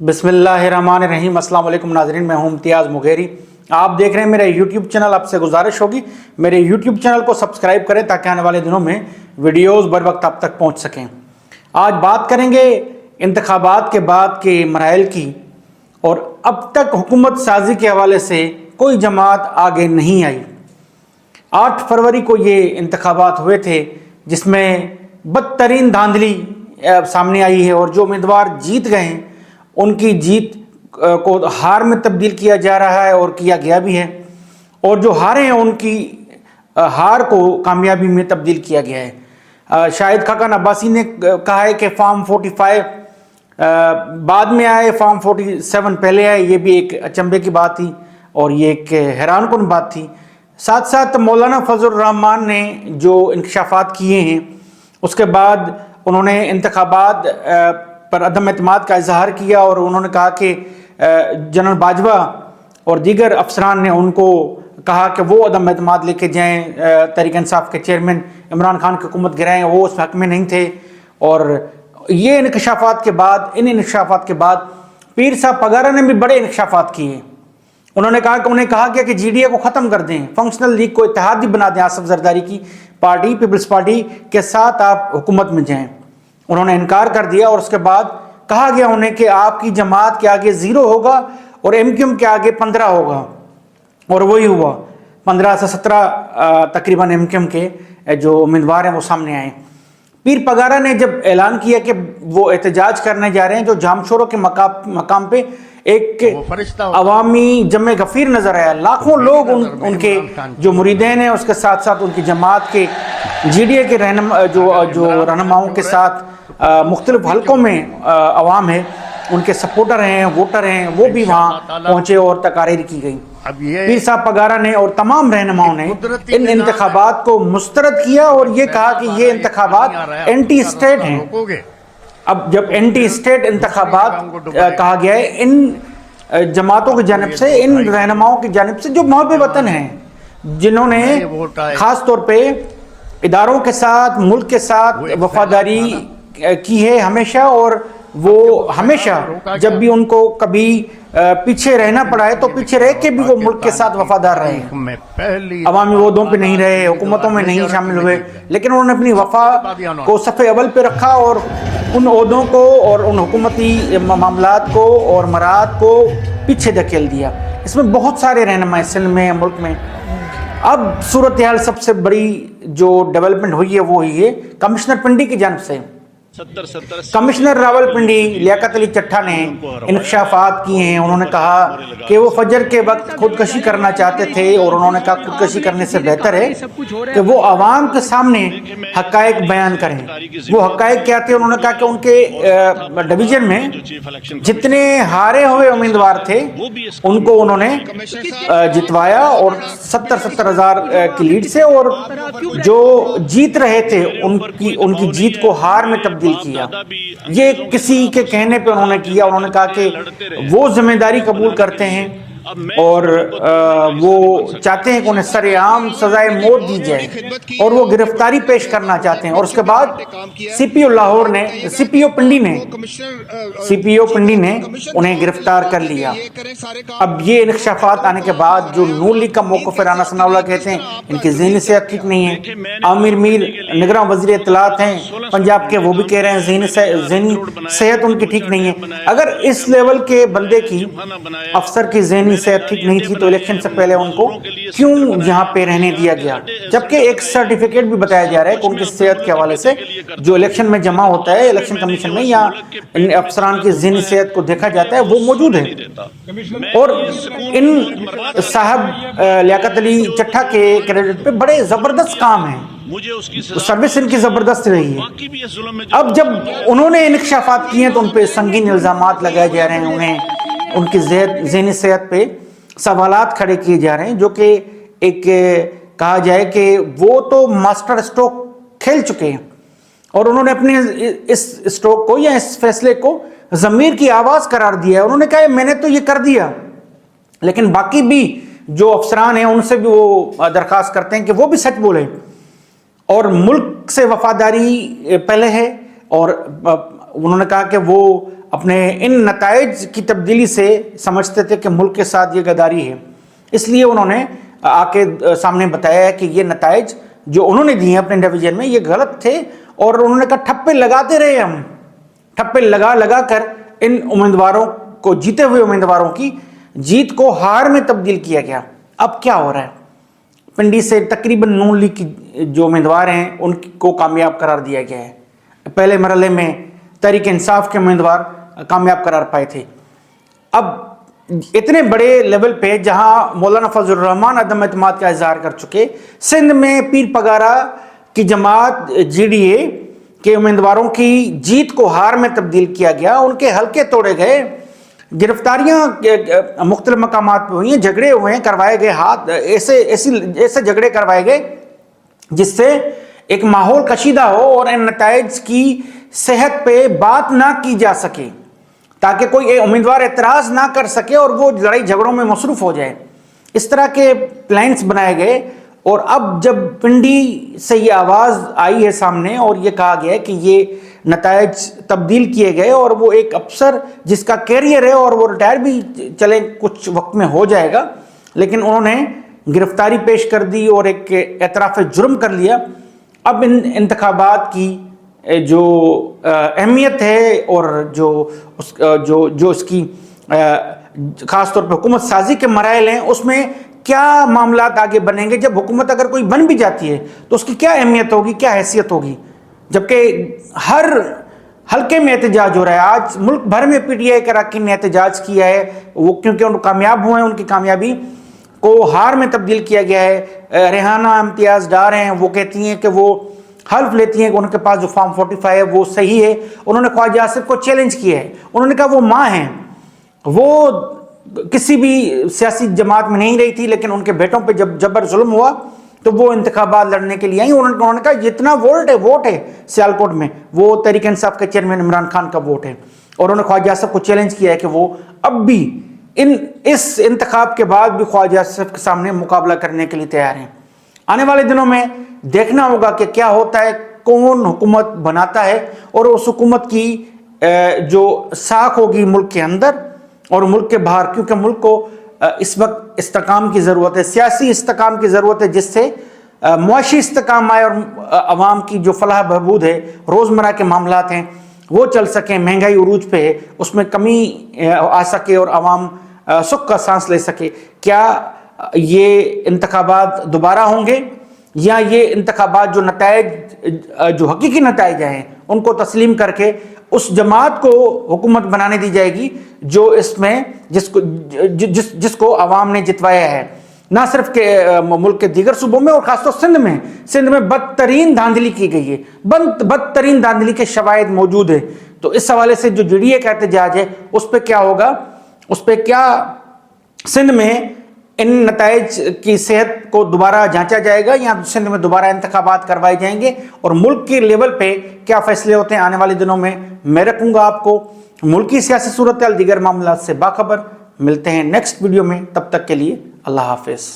बिस्मिल्लाहिर्रहमानिर्रहीम। अस्सलाम वालेकुम नाज़रीन, मैं हूं इम्तियाज़ मुगेरी। आप देख रहे हैं मेरा यूट्यूब चैनल। आपसे गुजारिश होगी मेरे यूट्यूब चैनल को सब्सक्राइब करें ताकि आने वाले दिनों में वीडियोस बर वक्त आप तक पहुंच सकें। आज बात करेंगे इंतखाबात के बाद के मराइल की, और अब तक हुकूमत साजी के हवाले से कोई जमात आगे नहीं आई। 8 फरवरी को ये इंतखाबात हुए थे जिसमें बदतरीन धांधली सामने आई है, और जो उम्मीदवार जीत गए हैं उनकी जीत को हार में तब्दील किया जा रहा है और किया गया भी है, और जो हारे हैं उनकी हार को कामयाबी में तब्दील किया गया है। शाहिद खाकान अब्बासी ने कहा है कि फॉर्म 45 बाद में आए, फॉर्म 47 पहले आए। ये भी एक अचंभे की बात थी और ये एक हैरानकुन बात थी। साथ साथ मौलाना फजल रहमान ने जो इंकशाफात किए हैं उसके बाद उन्होंने इंतखाबात पर अदम एतमाद का इजहार किया, और उन्होंने कहा कि जनरल बाजवा और दीगर अफसरान ने उनको कहा कि वो अदम एतमाद लेके जाएँ। तहरीक इंसाफ के चेयरमैन इमरान खान की हुकूमत गिराएँ, वो उस हक में नहीं थे। और ये इंकशाफात के बाद, इन इंकशाफात के बाद पीर साहब पगारा ने भी बड़े इंकशाफात किए। उन्होंने कहा गया कि GDA को ख़त्म कर दें, फंक्शनल लीग को इत्तेहादी बना दें, आसिफ जरदारी की पार्टी पीपल्स पार्टी के साथ आप हुकूमत में जाएं। उन्होंने इनकार कर दिया, और उसके बाद कहा गया उन्हें कि आपकी जमात के आगे 0 होगा और MQM के आगे 15 होगा, और वही हुआ। 15 से 17 तकरीबन MQM के जो उम्मीदवार हैं वो सामने आए। पीर पगारा ने जब ऐलान किया कि वो एहतजाज करने जा रहे हैं, जो जामशोरों के मकाम पे एक अवामी जमे गफीर नजर आया। लाखों लोग उनके जो मुरीदेन हैं उसके साथ साथ उनकी जमात के GDA के जो रहनुमाओं के साथ मुख्तलिफ हलकों में अवाम है, उनके सपोर्टर हैं, वोटर हैं, वो भी वहाँ पहुँचे और तकारीर की गई। पीर साहब पगारा ने और तमाम रहनुमाओं ने इन इंतखाबात को मुस्तरद किया और ये कहा कि ये इंतखाबात एंटी स्टेट हैं। अब जब एंटी स्टेट इंतखाबात कहा गया है इन जमातों की जानिब से, इन रहनुमाओं की जानिब से जो महब वतन हैं, जिन्होंने ख़ास तौर पे इदारों के साथ, मुल्क के साथ वफादारी की है हमेशा, और वो हमेशा जब भी उनको कभी पीछे रहना पड़ा है तो पीछे रह के भी वो मुल्क के साथ वफादार रहे हैं। अवामी ओहदों पे नहीं रहे, हुकूमतों में नहीं शामिल हुए, लेकिन उन्होंने अपनी वफा को सफ़े अव्वल पे रखा और उन ओहदों को और उन हुकूमती मामलात को और मराद को पीछे धकेल दिया। इसमें बहुत सारे रहनुमा सिंध में, मुल्क में। अब सूरत हाल सबसे बड़ी जो डेवलपमेंट हुई है वो हुई है कमिश्नर पिंडी की जानिब से। कमिश्नर रावलपिंडी लियाकत अली चट्ठा ने इंकशाफात किए हैं। उन्होंने कहा कि वो फजर के वक्त खुदकशी करना चाहते थे, और उन्होंने कहा खुदकशी करने से बेहतर है कि वो आवाम के सामने हकायक बयान करें। वो हकायक क्या थे? उन्होंने कहा कि उनके डिवीजन में जितने हारे हुए उम्मीदवार थे उनको उन्होंने जितवाया, और 70-70 हज़ार की लीड से, और जो जीत रहे थे उनकी जीत को हार में तब्दील किया। ये किसी के कहने पे उन्होंने किया। उन्होंने कहा कि वो जिम्मेदारी कबूल करते हैं और वो चाहते हैं कि उन्हें सरेआम सजाए मौत दी जाए, और वो गिरफ्तारी पेश करना चाहते हैं। और उसके बाद CPO लाहौर ने, CPO पिंडी ने उन्हें गिरफ्तार कर लिया। अब ये इंकशाफात आने के बाद जो नून लीग का मौक़िफ़ है, राना सनाउल्लाह कहते हैं इनकी ज़हनी सेहत ठीक नहीं है। आमिर मीर निगरान वज़ीर इत्तलात हैं पंजाब के, वो भी कह रहे हैं ज़हनी सेहत उनकी ठीक नहीं है। अगर इस लेवल के बंदे की, अफसर की ज़हनी सेहत ठीक नहीं थी तो इलेक्शन से पहले उनको क्यों यहाँ पे रहने दिया गया? जबकि एक सर्टिफिकेट भी बताया जा रहा है कि उनकी सेहत के हवाले से जो इलेक्शन में जमा होता है इलेक्शन कमीशन में, या अफसरान की ज़हनी सेहत को देखा जाता है, वो मौजूद है। और इन साहब लियाकत अली चट्ठा के क्रेडिट पे बड़े ज़बरदस्त काम है, सर्विस इनकी ज़बरदस्त रही है। अब जब उन्होंने इंकशाफात किए हैं तो उन पर संगीन इल्ज़ामात लगाए जा रहे हैं, उन्हें उनकी ज़हनी सेहत पे सवालात खड़े किए जा रहे हैं, जो कि एक कहा जाए कि वो तो मास्टर स्ट्रोक खेल चुके हैं, और उन्होंने अपने इस स्ट्रोक को या इस फैसले को ज़मीर की आवाज़ करार दिया है। उन्होंने कहा मैंने तो ये कर दिया, लेकिन बाकी भी जो अफसरान हैं उनसे भी वो दरख्वास्त करते हैं कि वो भी सच बोले, और मुल्क से वफादारी पहले है। और उन्होंने कहा कि वो اپنے ان نتائج کی تبدیلی سے سمجھتے تھے کہ ملک کے ساتھ یہ غداری ہے، اس لیے انہوں نے آ کے سامنے بتایا ہے کہ یہ نتائج جو انہوں نے دیے ہیں اپنے ڈویژن میں یہ غلط تھے، اور انہوں نے کہا ٹھپے لگاتے رہے، ہم ٹھپے لگا لگا کر ان امیدواروں کو، جیتے ہوئے امیدواروں کی جیت کو ہار میں تبدیل کیا گیا۔ اب کیا ہو رہا ہے؟ پنڈی سے تقریباً نون لیگ کی جو امیدوار ہیں ان کو کامیاب قرار دیا گیا ہے۔ پہلے مرحلے میں تحریک انصاف کے امیدوار کامیاب قرار پائے تھے۔ اب اتنے بڑے لیول پہ جہاں مولانا فضل الرحمان عدم اعتماد کا اظہار کر چکے، سندھ میں پیر پگارا کی جماعت GDA کے امیدواروں کی جیت کو ہار میں تبدیل کیا گیا، ان کے حلقے توڑے گئے، گرفتاریاں مختلف مقامات پہ ہوئی ہیں، جھگڑے ہوئے ہیں، کروائے گئے ہاتھ، ایسے جھگڑے کروائے گئے جس سے ایک ماحول کشیدہ ہو اور ان نتائج کی صحت پہ بات نہ کی جا سکے، تاکہ کوئی امیدوار اعتراض نہ کر سکے اور وہ لڑائی جھگڑوں میں مصروف ہو جائے۔ اس طرح کے پلانس بنائے گئے، اور اب جب پنڈی سے یہ آواز آئی ہے سامنے اور یہ کہا گیا کہ یہ نتائج تبدیل کیے گئے، اور وہ ایک افسر جس کا کیریئر ہے اور وہ ریٹائر بھی چلے کچھ وقت میں ہو جائے گا، لیکن انہوں نے گرفتاری پیش کر دی اور ایک اعتراف جرم کر لیا۔ اب ان انتخابات کی جو اہمیت ہے اور جو اس کی خاص طور پہ حکومت سازی کے مراحل ہیں، اس میں کیا معاملات آگے بنیں گے؟ جب حکومت اگر کوئی بن بھی جاتی ہے تو اس کی کیا اہمیت ہوگی، کیا حیثیت ہوگی؟ جبکہ ہر حلقے میں احتجاج ہو رہا ہے۔ آج ملک بھر میں PTI کے اراکین نے احتجاج کیا ہے، وہ کیونکہ ان کامیاب ہوئے ہیں، ان کی کامیابی کو ہار میں تبدیل کیا گیا ہے۔ ریحانہ امتیاز ڈار ہیں، وہ کہتی ہیں کہ وہ حلف لیتی ہیں کہ ان کے پاس جو فارم 45 ہے وہ صحیح ہے۔ انہوں نے خواجہ آصف کو چیلنج کیا ہے، انہوں نے کہا وہ ماں ہیں، وہ کسی بھی سیاسی جماعت میں نہیں رہی تھی، لیکن ان کے بیٹوں پہ جب جبر ظلم ہوا تو وہ انتخابات لڑنے کے لیے آئیں۔ انہوں نے کہا جتنا ووٹ ہے سیالکوٹ میں وہ تحریک انصاف کے چیئرمین عمران خان کا ووٹ ہے، اور انہوں نے خواجہ آصف کو چیلنج کیا ہے کہ وہ اب بھی اس انتخاب کے بعد بھی خواجہ آصف کے سامنے مقابلہ کرنے کے لیے تیار ہیں۔ آنے والے دنوں میں دیکھنا ہوگا کہ کیا ہوتا ہے، کون حکومت بناتا ہے، اور اس حکومت کی جو ساکھ ہوگی ملک کے اندر اور ملک کے باہر، کیونکہ ملک کو اس وقت استحکام کی ضرورت ہے، سیاسی استحکام کی ضرورت ہے، جس سے معاشی استحکام آئے اور عوام کی جو فلاح بہبود ہے، روزمرہ کے معاملات ہیں وہ چل سکیں، مہنگائی عروج پہ ہے اس میں کمی آ سکے اور عوام سکھ کا سانس لے سکے۔ کیا یہ انتخابات دوبارہ ہوں گے، یا یہ انتخابات جو نتائج، جو حقیقی نتائج ہیں ان کو تسلیم کر کے اس جماعت کو حکومت بنانے دی جائے گی جو اس میں جس کو عوام نے جتوایا ہے؟ نہ صرف کہ ملک کے دیگر صوبوں میں اور خاص طور سندھ میں بدترین دھاندلی کی گئی ہے، بدترین دھاندلی کے شواہد موجود ہیں۔ تو اس حوالے سے جو GDA کا احتجاج ہے اس پہ کیا ہوگا، اس پہ کیا سندھ میں ان نتائج کی صحت کو دوبارہ جانچا جائے گا، یا سندھ میں دوبارہ انتخابات کروائے جائیں گے، اور ملک کے لیول پہ کیا فیصلے ہوتے ہیں آنے والے دنوں میں میں رکھوں گا آپ کو ملکی سیاسی صورتحال دیگر معاملات سے باخبر۔ ملتے ہیں نیکسٹ ویڈیو میں، تب تک کے لیے اللہ حافظ۔